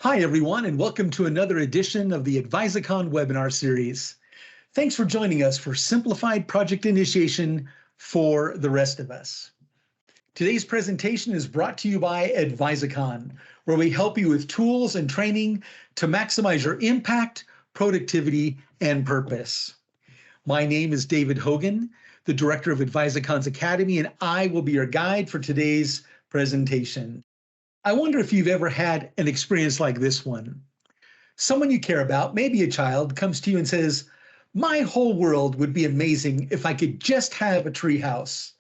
Hi, everyone, and welcome to another edition of the Advisicon webinar series. Thanks for joining us for Simplified Project Initiation for the Rest of Us. Today's presentation is brought to you by Advisicon, where we help you with tools and training to maximize your impact, productivity, and purpose. My name is David Hogan, the director of Advisicon's Academy, and I will be your guide for today's presentation. I wonder if you've ever had an experience like this one. Someone you care about, maybe a child, comes to you and says, "My whole world would be amazing if I could just have a tree house."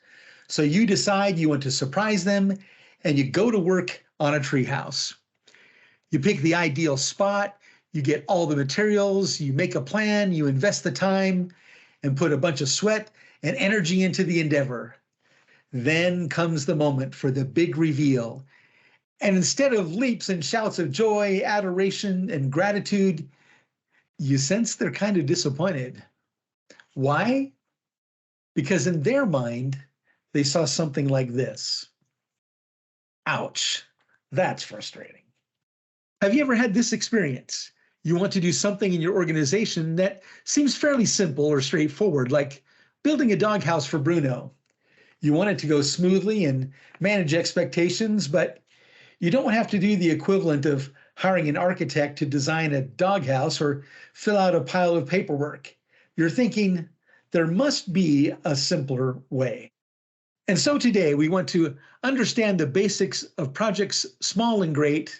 So you decide you want to surprise them and you go to work on a tree house. You pick the ideal spot, you get all the materials, you make a plan, you invest the time and put a bunch of sweat and energy into the endeavor. Then comes the moment for the big reveal. And instead of leaps and shouts of joy, adoration, and gratitude, you sense they're kind of disappointed. Why? Because in their mind, they saw something like this. Ouch, that's frustrating. Have you ever had this experience? You want to do something in your organization that seems fairly simple or straightforward, like building a doghouse for Bruno. You want it to go smoothly and manage expectations, but you don't have to do the equivalent of hiring an architect to design a doghouse or fill out a pile of paperwork. You're thinking, there must be a simpler way. And so today we want to understand the basics of projects small and great.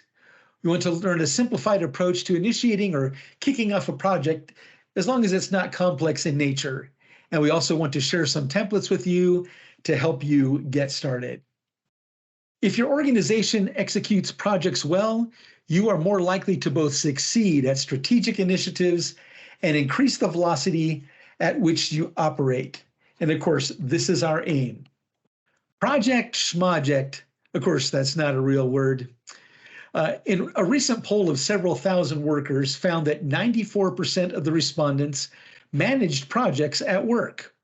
We want to learn a simplified approach to initiating or kicking off a project as long as it's not complex in nature. And we also want to share some templates with you to help you get started. If your organization executes projects well, you are more likely to both succeed at strategic initiatives and increase the velocity at which you operate. And of course, this is our aim. Project schmoject, of course, that's not a real word. In a recent poll of several thousand workers found that 94% of the respondents managed projects at work,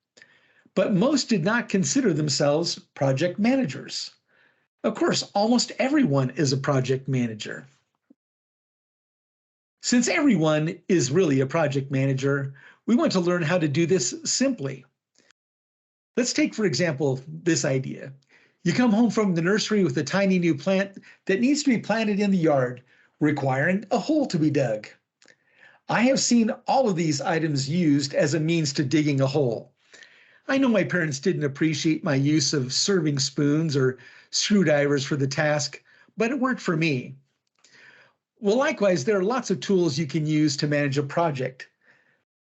but most did not consider themselves project managers. Of course, almost everyone is a project manager. Since everyone is really a project manager, we want to learn how to do this simply. Let's take, for example, this idea. You come home from the nursery with a tiny new plant that needs to be planted in the yard, requiring a hole to be dug. I have seen all of these items used as a means to digging a hole. I know my parents didn't appreciate my use of serving spoons or screwdrivers for the task, but it worked for me. Well, likewise, there are lots of tools you can use to manage a project.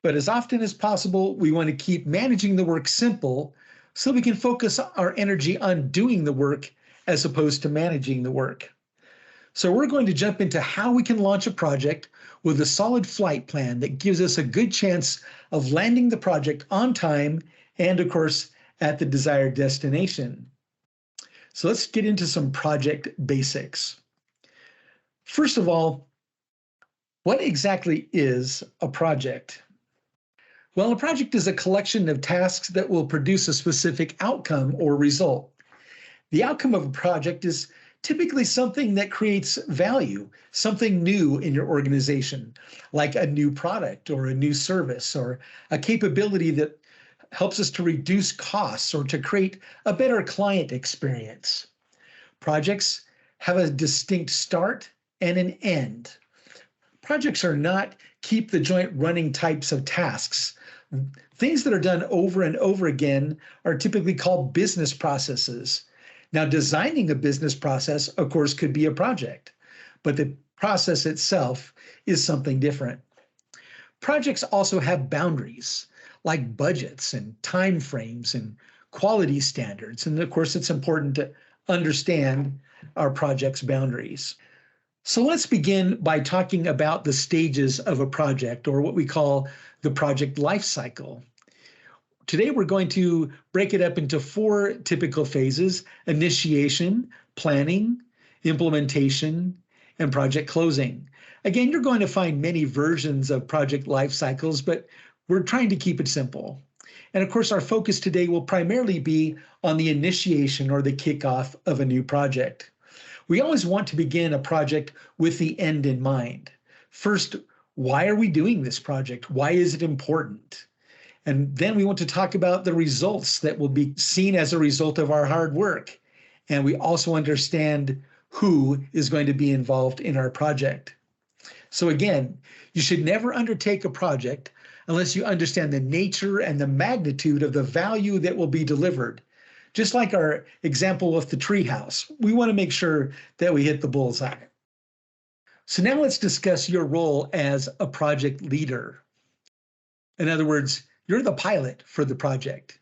But as often as possible, we want to keep managing the work simple so we can focus our energy on doing the work as opposed to managing the work. So we're going to jump into how we can launch a project with a solid flight plan that gives us a good chance of landing the project on time and, of course, at the desired destination. So let's get into some project basics. First of all, what exactly is a project? Well, a project is a collection of tasks that will produce a specific outcome or result. The outcome of a project is typically something that creates value, something new in your organization, like a new product or a new service or a capability that helps us to reduce costs or to create a better client experience. Projects have a distinct start and an end. Projects are not keep the joint running types of tasks. Things that are done over and over again are typically called business processes. Now, designing a business process, of course, could be a project, but the process itself is something different. Projects also have boundaries, like budgets and time frames and quality standards. And of course, it's important to understand our project's boundaries. So let's begin by talking about the stages of a project, or what we call the project life cycle. Today, we're going to break it up into 4 typical phases: initiation, planning, implementation, and project closing. Again, you're going to find many versions of project life cycles, but we're trying to keep it simple. And of course, our focus today will primarily be on the initiation or the kickoff of a new project. We always want to begin a project with the end in mind. First, why are we doing this project? Why is it important? And then we want to talk about the results that will be seen as a result of our hard work. And we also understand who is going to be involved in our project. So again, you should never undertake a project unless you understand the nature and the magnitude of the value that will be delivered. Just like our example with the treehouse, we want to make sure that we hit the bullseye. So now let's discuss your role as a project leader. In other words, you're the pilot for the project.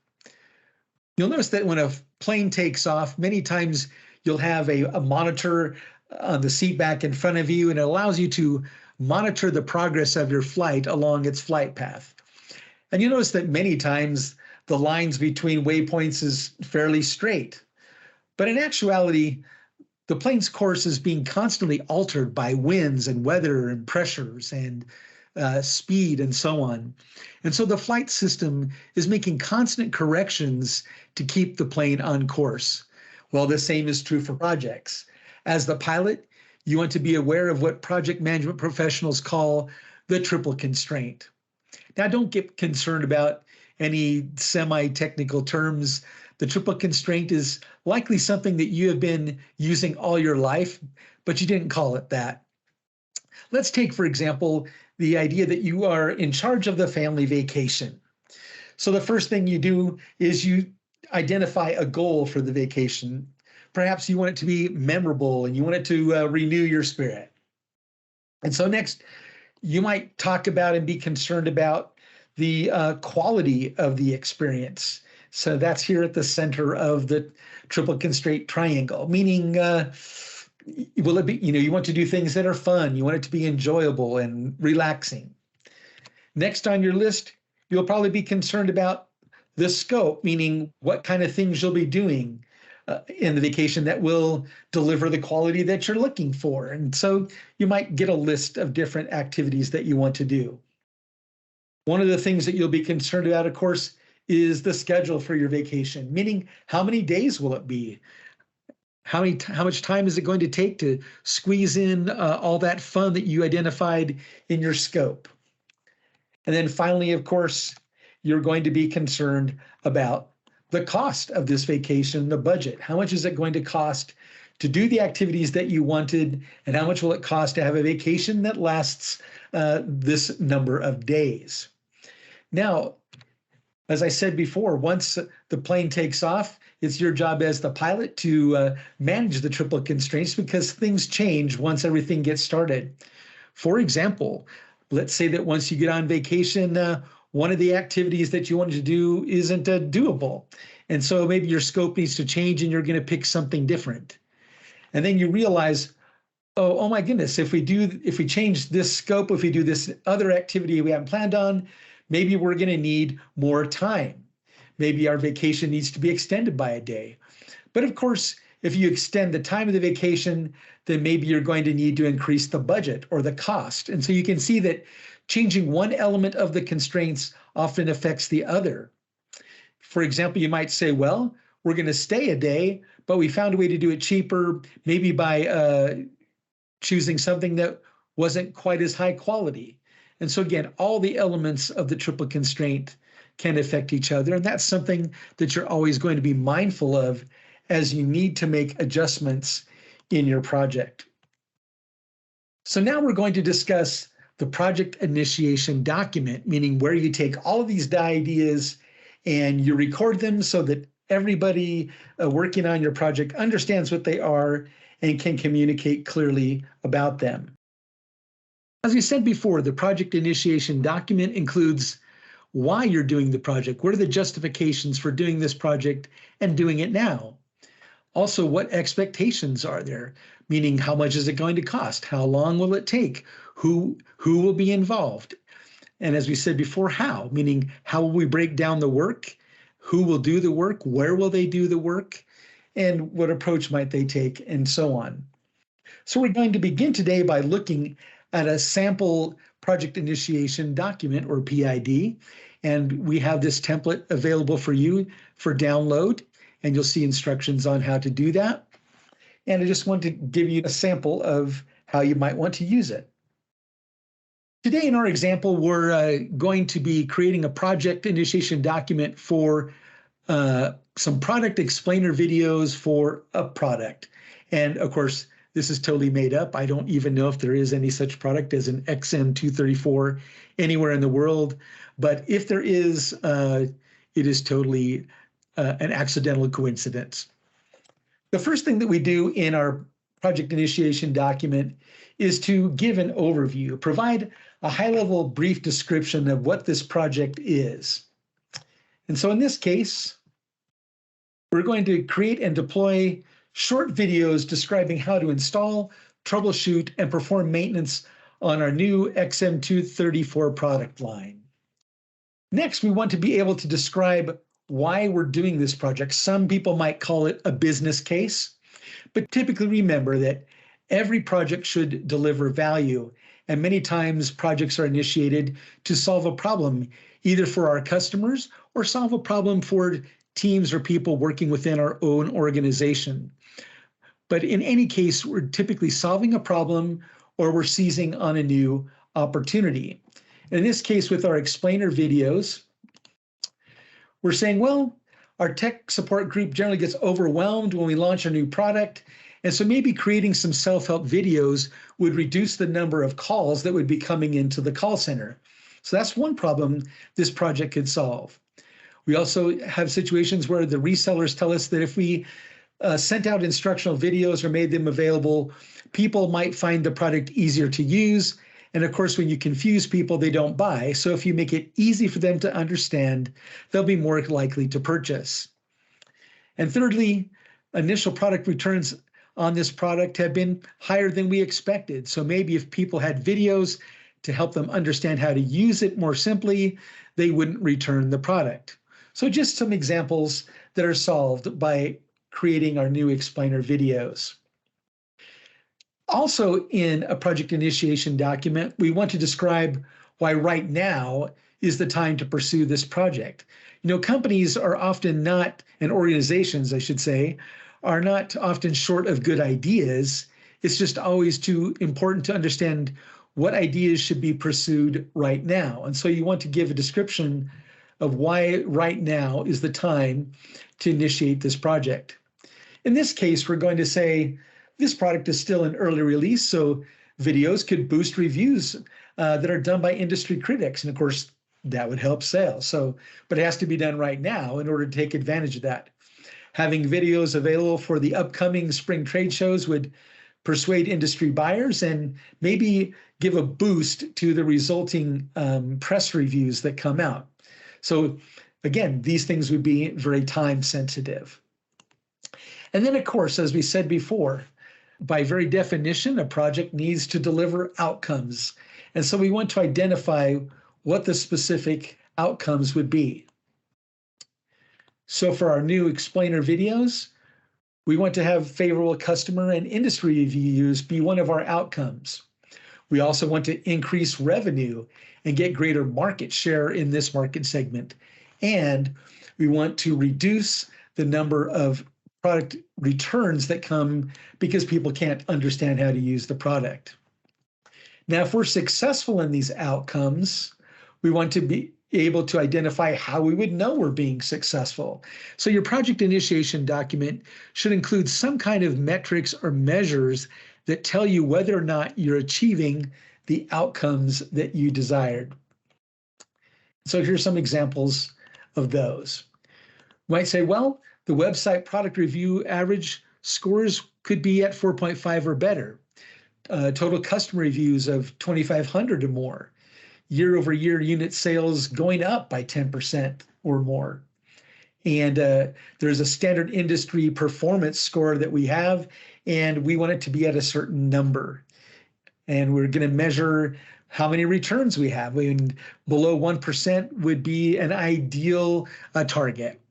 You'll notice that when a plane takes off, many times you'll have a monitor on the seat back in front of you, and it allows you to monitor the progress of your flight along its flight path. And you notice that many times the lines between waypoints is fairly straight. But in actuality, the plane's course is being constantly altered by winds and weather and pressures and speed and so on. And so the flight system is making constant corrections to keep the plane on course. Well, the same is true for projects. As the pilot, you want to be aware of what project management professionals call the triple constraint. Now, don't get concerned about any semi-technical terms. The triple constraint is likely something that you have been using all your life, but you didn't call it that. Let's take, for example, the idea that you are in charge of the family vacation. So the first thing you do is you identify a goal for the vacation. Perhaps you want it to be memorable and you want it to renew your spirit. And so next, you might talk about and be concerned about the quality of the experience. So that's here at the center of the triple constraint triangle, meaning will it be, you want to do things that are fun. You want it to be enjoyable and relaxing. Next on your list, you'll probably be concerned about the scope, meaning what kind of things you'll be doing in the vacation that will deliver the quality that you're looking for. And so you might get a list of different activities that you want to do. One of the things that you'll be concerned about, of course, is the schedule for your vacation, meaning how many days will it be? How much time is it going to take to squeeze in all that fun that you identified in your scope? And then finally, of course, you're going to be concerned about the cost of this vacation, the budget. How much is it going to cost to do the activities that you wanted, and how much will it cost to have a vacation that lasts this number of days? Now, as I said before, once the plane takes off, it's your job as the pilot to manage the triple constraints because things change once everything gets started. For example, let's say that once you get on vacation, one of the activities that you wanted to do isn't doable. And so maybe your scope needs to change and you're going to pick something different. And then you realize, oh my goodness, if we change this scope, if we do this other activity we haven't planned on, maybe we're going to need more time. Maybe our vacation needs to be extended by a day. But of course, if you extend the time of the vacation, then maybe you're going to need to increase the budget or the cost. And so you can see that changing one element of the constraints often affects the other. For example, you might say, well, we're going to stay a day, but we found a way to do it cheaper, maybe by choosing something that wasn't quite as high quality. And so again, all the elements of the triple constraint can affect each other. And that's something that you're always going to be mindful of as you need to make adjustments in your project. So now we're going to discuss the project initiation document, meaning where you take all of these ideas and you record them so that everybody working on your project understands what they are and can communicate clearly about them. As we said before, the project initiation document includes why you're doing the project. What are the justifications for doing this project and doing it now? Also, what expectations are there? Meaning, how much is it going to cost? How long will it take? Who will be involved? And as we said before, how? Meaning, how will we break down the work? Who will do the work? Where will they do the work? And what approach might they take? And so on. So we're going to begin today by looking at a sample project initiation document, or PID. And we have this template available for you for download, and you'll see instructions on how to do that. and I just want to give you a sample of how you might want to use it. Today in our example, we're going to be creating a project initiation document for some product explainer videos for a product. And of course, this is totally made up. I don't even know if there is any such product as an XM234 anywhere in the world. But if there is, it is totally an accidental coincidence. The first thing that we do in our project initiation document is to give an overview, provide a high-level brief description of what this project is. And so in this case, we're going to create and deploy short videos describing how to install, troubleshoot, and perform maintenance on our new XM234 product line. Next, we want to be able to describe why we're doing this project. Some people might call it a business case, but typically remember that every project should deliver value, and many times projects are initiated to solve a problem, either for our customers or solve a problem for teams or people working within our own organization. But in any case, we're typically solving a problem or we're seizing on a new opportunity. In this case, with our explainer videos, we're saying, well, our tech support group generally gets overwhelmed when we launch a new product. And so maybe creating some self-help videos would reduce the number of calls that would be coming into the call center. So that's one problem this project could solve. We also have situations where the resellers tell us that if we sent out instructional videos or made them available, people might find the product easier to use. And of course, when you confuse people, they don't buy. So if you make it easy for them to understand, they'll be more likely to purchase. And thirdly, initial product returns on this product have been higher than we expected. So maybe if people had videos to help them understand how to use it more simply, they wouldn't return the product. So just some examples that are solved by creating our new explainer videos. Also in a project initiation document, we want to describe why right now is the time to pursue this project. You know, companies are often not, and organizations, I should say, are not often short of good ideas. It's just always too important to understand what ideas should be pursued right now. And so you want to give a description of why right now is the time to initiate this project. In this case, we're going to say this product is still in early release, so videos could boost reviews that are done by industry critics. And of course, that would help sales. But it has to be done right now in order to take advantage of that. Having videos available for the upcoming spring trade shows would persuade industry buyers and maybe give a boost to the resulting press reviews that come out. So again, these things would be very time sensitive. And then of course, as we said before, by very definition, a project needs to deliver outcomes. And so we want to identify what the specific outcomes would be. So for our new explainer videos, we want to have favorable customer and industry reviews be one of our outcomes. We also want to increase revenue and get greater market share in this market segment. And we want to reduce the number of product returns that come because people can't understand how to use the product. Now, if we're successful in these outcomes, we want to be able to identify how we would know we're being successful. So your project initiation document should include some kind of metrics or measures that tell you whether or not you're achieving the outcomes that you desired. So here's some examples of those. You might say, well, the website product review average scores could be at 4.5 or better. Total customer reviews of 2,500 or more. Year-over-year unit sales going up by 10% or more. And there's a standard industry performance score that we have, and we want it to be at a certain number. And we're going to measure how many returns we have. And below 1% would be an ideal target.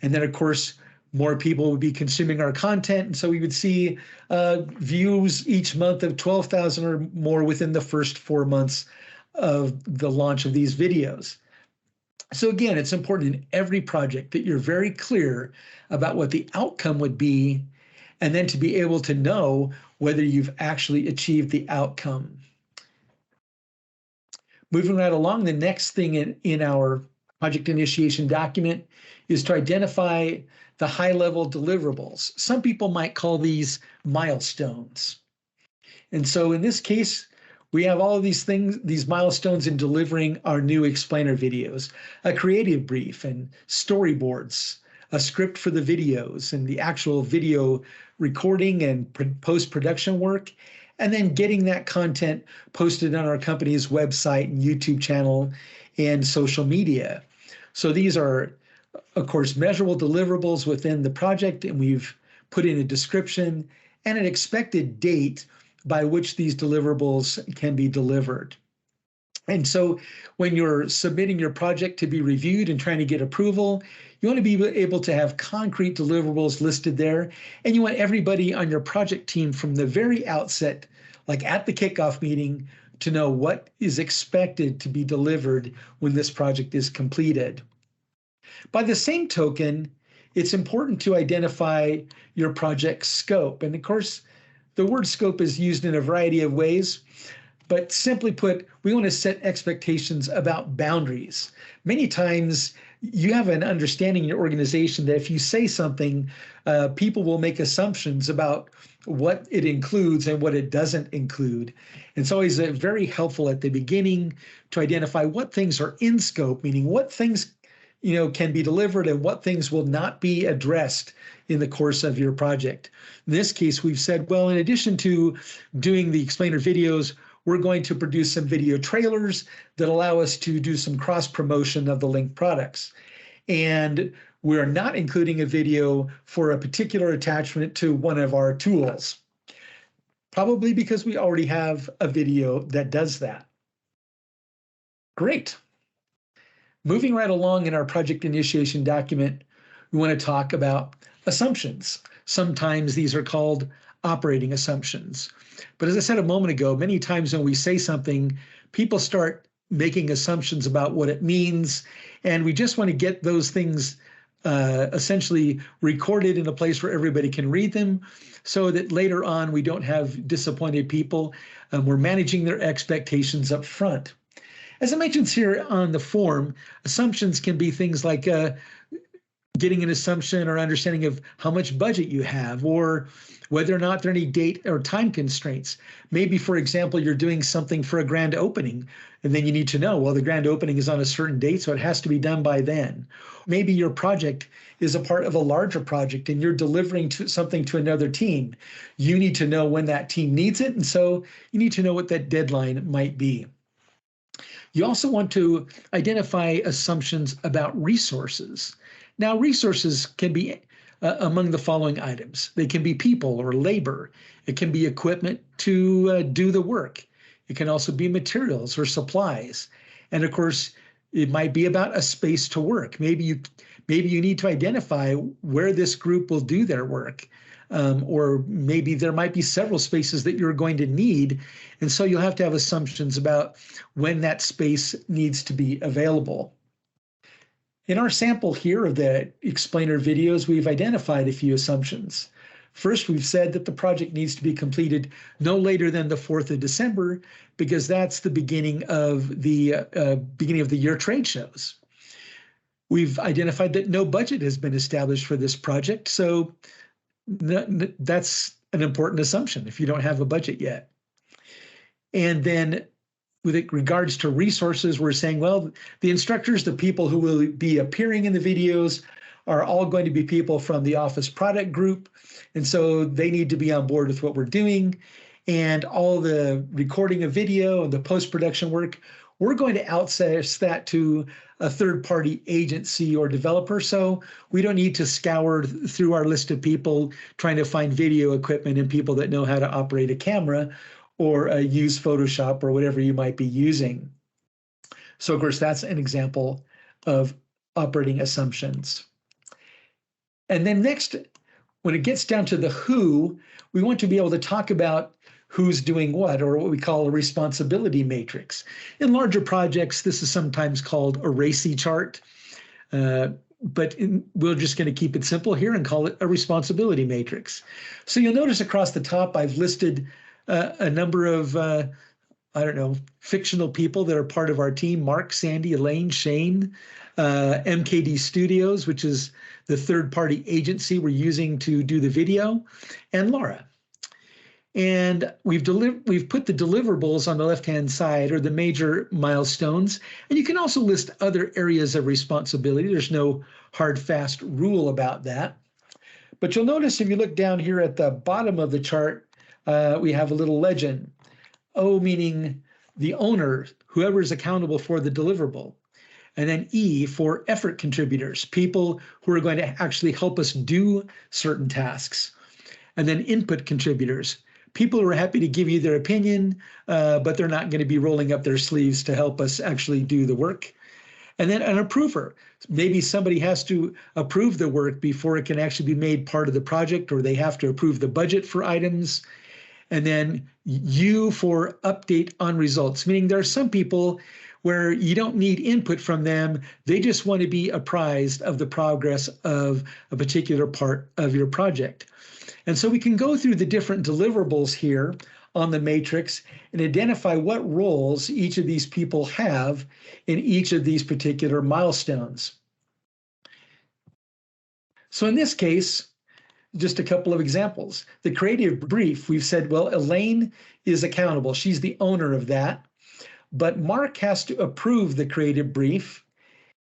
And then, of course, more people would be consuming our content. And so we would see views each month of 12,000 or more within the first 4 months of the launch of these videos. So again, it's important in every project that you're very clear about what the outcome would be and then to be able to know whether you've actually achieved the outcome. Moving right along, the next thing in our project initiation document is to identify the high-level deliverables. Some people might call these milestones. And so in this case, we have all of these things, these milestones in delivering our new explainer videos, a creative brief and storyboards, a script for the videos and the actual video recording and post-production work, and then getting that content posted on our company's website and YouTube channel and social media. So these are, of course, measurable deliverables within the project, and we've put in a description and an expected date by which these deliverables can be delivered. And so when you're submitting your project to be reviewed and trying to get approval, you want to be able to have concrete deliverables listed there, and you want everybody on your project team from the very outset, like at the kickoff meeting, to know what is expected to be delivered when this project is completed. By the same token, it's important to identify your project scope. And of course, the word scope is used in a variety of ways, but simply put, we want to set expectations about boundaries. Many times you have an understanding in your organization that if you say something, people will make assumptions about what it includes and what it doesn't include. And it's always very helpful at the beginning to identify what things are in scope, meaning what things can be delivered and what things will not be addressed in the course of your project. In this case, we've said, well, in addition to doing the explainer videos, we're going to produce some video trailers that allow us to do some cross promotion of the linked products. And we're not including a video for a particular attachment to one of our tools, probably because we already have a video that does that. Great. Moving right along in our project initiation document, we want to talk about assumptions. Sometimes these are called operating assumptions. But as I said a moment ago, many times when we say something, people start making assumptions about what it means, and we just want to get those things essentially recorded in a place where everybody can read them so that later on we don't have disappointed people. We're managing their expectations up front. As it mentions here on the form, assumptions can be things like getting an assumption or understanding of how much budget you have, or whether or not there are any date or time constraints. Maybe, for example, you're doing something for a grand opening, and then you need to know, well, the grand opening is on a certain date, so it has to be done by then. Maybe your project is a part of a larger project and you're delivering something to another team. You need to know when that team needs it, and so you need to know what that deadline might be. You also want to identify assumptions about resources. Now, resources can be among the following items. They can be people or labor. It can be equipment to do the work. It can also be materials or supplies. And of course, it might be about a space to work. Maybe you need to identify where this group will do their work. Or maybe there might be several spaces that you're going to need. And so you'll have to have assumptions about when that space needs to be available. In our sample here of the explainer videos, we've identified a few assumptions. First, we've said that the project needs to be completed no later than the 4th of December, because that's the beginning of the year trade shows. We've identified that no budget has been established for this project, so that's an important assumption if you don't have a budget yet. And then with regards to resources, we're saying, well, the instructors, the people who will be appearing in the videos, are all going to be people from the Office product group. And so they need to be on board with what we're doing. And all the recording of video and the post-production work, we're going to outsource that to a third-party agency or developer. So we don't need to scour through our list of people trying to find video equipment and people that know how to operate a camera or use Photoshop or whatever you might be using. So of course, that's an example of operating assumptions. And then next, when it gets down to the who, we want to be able to talk about who's doing what, or what we call a responsibility matrix. In larger projects, this is sometimes called a RACI chart. we're just going to keep it simple here and call it a responsibility matrix. So you'll notice across the top, I've listed a number of, I don't know, fictional people that are part of our team: Mark, Sandy, Elaine, Shane, MKD Studios, which is the third-party agency we're using to do the video, and Laura. And we've put the deliverables on the left-hand side, or the major milestones. And you can also list other areas of responsibility. There's no hard, fast rule about that. But you'll notice if you look down here at the bottom of the chart, we have a little legend. O meaning the owner, whoever is accountable for the deliverable. And then E for effort contributors, people who are going to actually help us do certain tasks. And then input contributors, people who are happy to give you their opinion, but they're not going to be rolling up their sleeves to help us actually do the work. And then an approver. Maybe somebody has to approve the work before it can actually be made part of the project, or they have to approve the budget for items. And then U for update on results, meaning there are some people where you don't need input from them. They just want to be apprised of the progress of a particular part of your project. And so we can go through the different deliverables here on the matrix and identify what roles each of these people have in each of these particular milestones. So in this case, just a couple of examples. The creative brief, we've said, well, Elaine is accountable. She's the owner of that. But Mark has to approve the creative brief,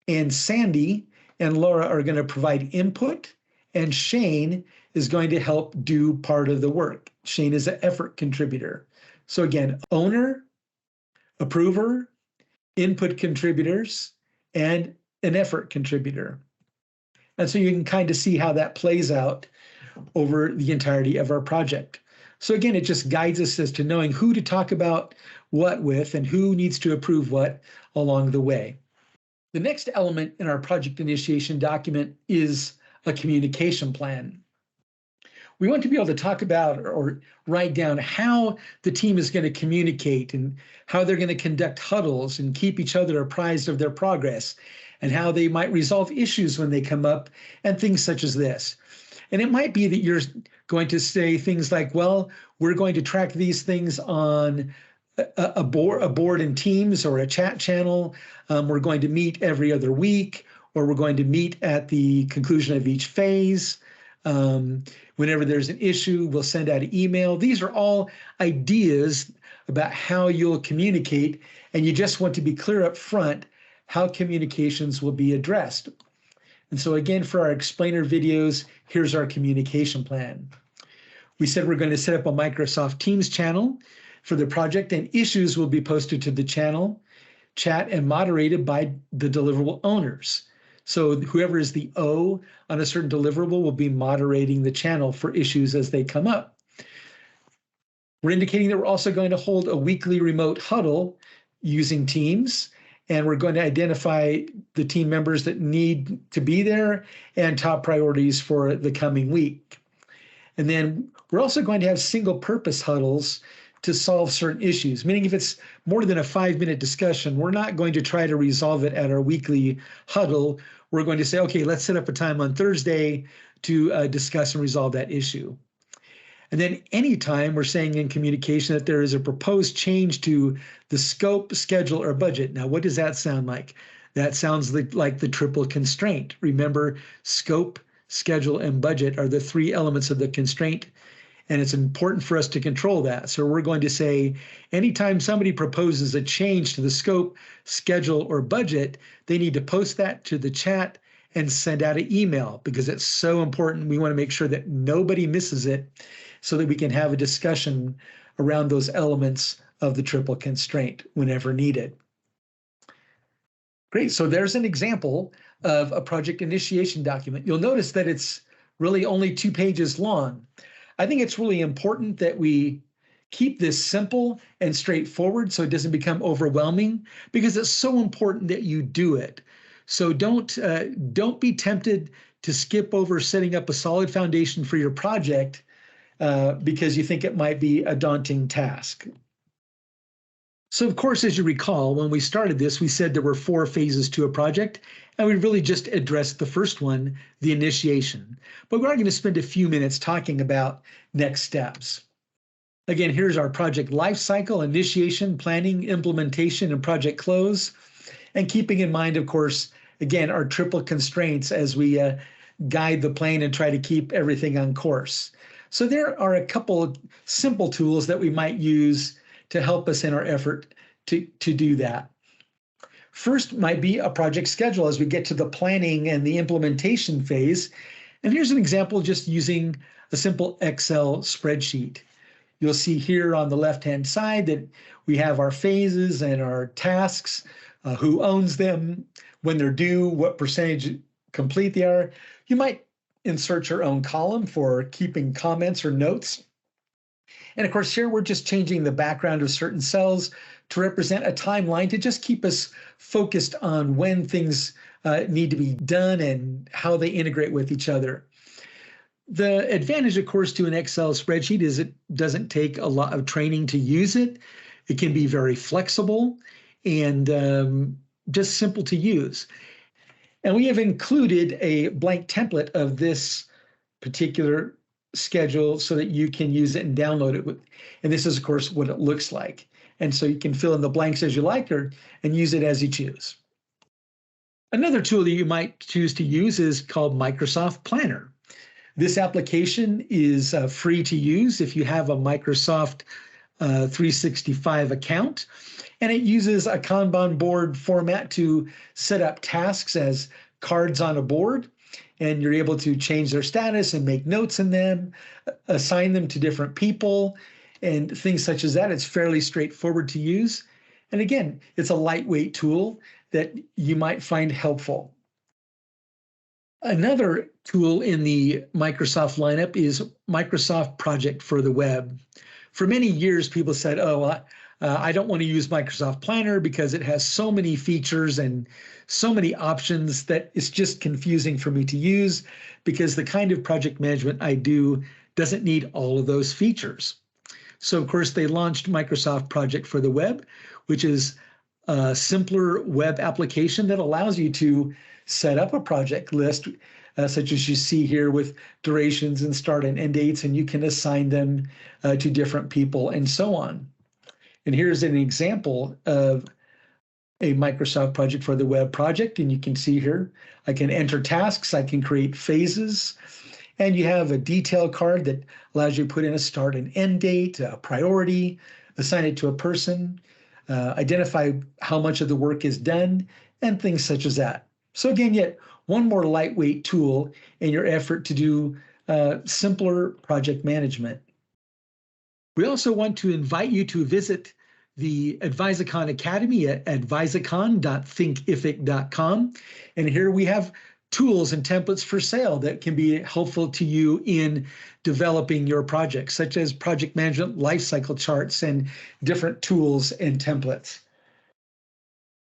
and Sandy and Laura are going to provide input, and Shane is going to help do part of the work. Shane is an effort contributor. So again, owner, approver, input contributors, and an effort contributor. And so you can kind of see how that plays out over the entirety of our project. So again, it just guides us as to knowing who to talk about what with and who needs to approve what along the way. The next element in our project initiation document is a communication plan. We want to be able to talk about or write down how the team is going to communicate and how they're going to conduct huddles and keep each other apprised of their progress and how they might resolve issues when they come up and things such as this. And it might be that you're going to say things like, well, we're going to track these things on a board in Teams or a chat channel. We're going to meet every other week, or we're going to meet at the conclusion of each phase. Whenever there's an issue, we'll send out an email. These are all ideas about how you'll communicate, and you just want to be clear up front how communications will be addressed. And so again, for our explainer videos, here's our communication plan. We said we're going to set up a Microsoft Teams channel for the project, and issues will be posted to the channel, chat and moderated by the deliverable owners. So whoever is the O on a certain deliverable will be moderating the channel for issues as they come up. We're indicating that we're also going to hold a weekly remote huddle using Teams, and we're going to identify the team members that need to be there and top priorities for the coming week. And then we're also going to have single purpose huddles to solve certain issues, meaning if it's more than a 5-minute discussion, we're not going to try to resolve it at our weekly huddle. We're going to say, okay, let's set up a time on Thursday to discuss and resolve that issue. And then anytime we're saying in communication that there is a proposed change to the scope, schedule, or budget. Now, what does that sound like? That sounds like the triple constraint. Remember, scope, schedule, and budget are the 3 elements of the constraint. And it's important for us to control that. So we're going to say, anytime somebody proposes a change to the scope, schedule, or budget, they need to post that to the chat and send out an email, because it's so important. We want to make sure that nobody misses it so that we can have a discussion around those elements of the triple constraint whenever needed. Great, so there's an example of a project initiation document. You'll notice that it's really only 2 pages long. I think it's really important that we keep this simple and straightforward so it doesn't become overwhelming, because it's so important that you do it. So don't be tempted to skip over setting up a solid foundation for your project because you think it might be a daunting task. So of course, as you recall, when we started this, we said there were 4 phases to a project, and we really just addressed the first one, the initiation. But we're going to spend a few minutes talking about next steps. Again, here's our project life cycle: initiation, planning, implementation, and project close. And keeping in mind, of course, again, our triple constraints as we guide the plane and try to keep everything on course. So there are a couple of simple tools that we might use to help us in our effort to do that. First might be a project schedule as we get to the planning and the implementation phase. And here's an example just using a simple Excel spreadsheet. You'll see here on the left-hand side that we have our phases and our tasks, who owns them, when they're due, what percentage complete they are. You might insert your own column for keeping comments or notes. And of course, here we're just changing the background of certain cells to represent a timeline to just keep us focused on when things need to be done and how they integrate with each other. The advantage, of course, to an Excel spreadsheet is it doesn't take a lot of training to use it. It can be very flexible and just simple to use. And we have included a blank template of this particular schedule so that you can use it and download it. And this is, of course, what it looks like. And so you can fill in the blanks as you like and use it as you choose. Another tool that you might choose to use is called Microsoft Planner. This application is free to use if you have a Microsoft 365 account. And it uses a Kanban board format to set up tasks as cards on a board. And you're able to change their status and make notes in them, assign them to different people, and things such as that. It's fairly straightforward to use. And again, it's a lightweight tool that you might find helpful. Another tool in the Microsoft lineup is Microsoft Project for the Web. For many years, people said, I don't want to use Microsoft Planner because it has so many features and so many options that it's just confusing for me to use because the kind of project management I do doesn't need all of those features. So of course, they launched Microsoft Project for the Web, which is a simpler web application that allows you to set up a project list, such as you see here with durations and start and end dates, and you can assign them to different people and so on. And here's an example of a Microsoft Project for the Web project. And you can see here, I can enter tasks, I can create phases, and you have a detail card that allows you to put in a start and end date, a priority, assign it to a person, identify how much of the work is done, and things such as that. So again, yet one more lightweight tool in your effort to do simpler project management. We also want to invite you to visit the Advisicon Academy at advisicon.thinkific.com. And here we have tools and templates for sale that can be helpful to you in developing your projects, such as project management lifecycle charts and different tools and templates.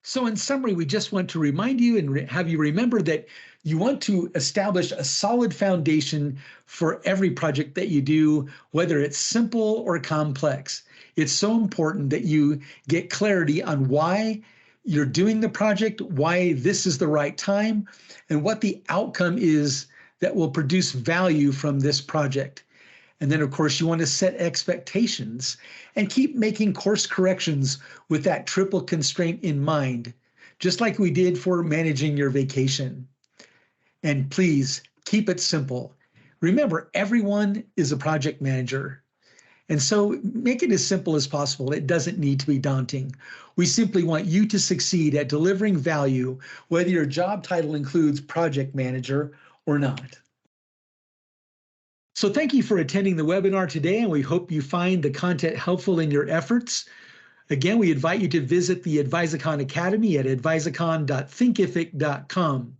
So in summary, we just want to remind you and have you remember that you want to establish a solid foundation for every project that you do, whether it's simple or complex. It's so important that you get clarity on why you're doing the project, why this is the right time, and what the outcome is that will produce value from this project. And then, of course, you want to set expectations and keep making course corrections with that triple constraint in mind, just like we did for managing your vacation. And please keep it simple. Remember, everyone is a project manager. And so make it as simple as possible. It doesn't need to be daunting. We simply want you to succeed at delivering value, whether your job title includes project manager or not. So thank you for attending the webinar today, and we hope you find the content helpful in your efforts. Again, we invite you to visit the Advisicon Academy at advisicon.thinkific.com.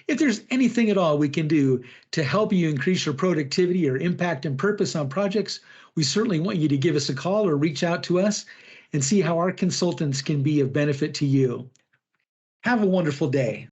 If there's anything at all we can do to help you increase your productivity or impact and purpose on projects, we certainly want you to give us a call or reach out to us and see how our consultants can be of benefit to you. Have a wonderful day.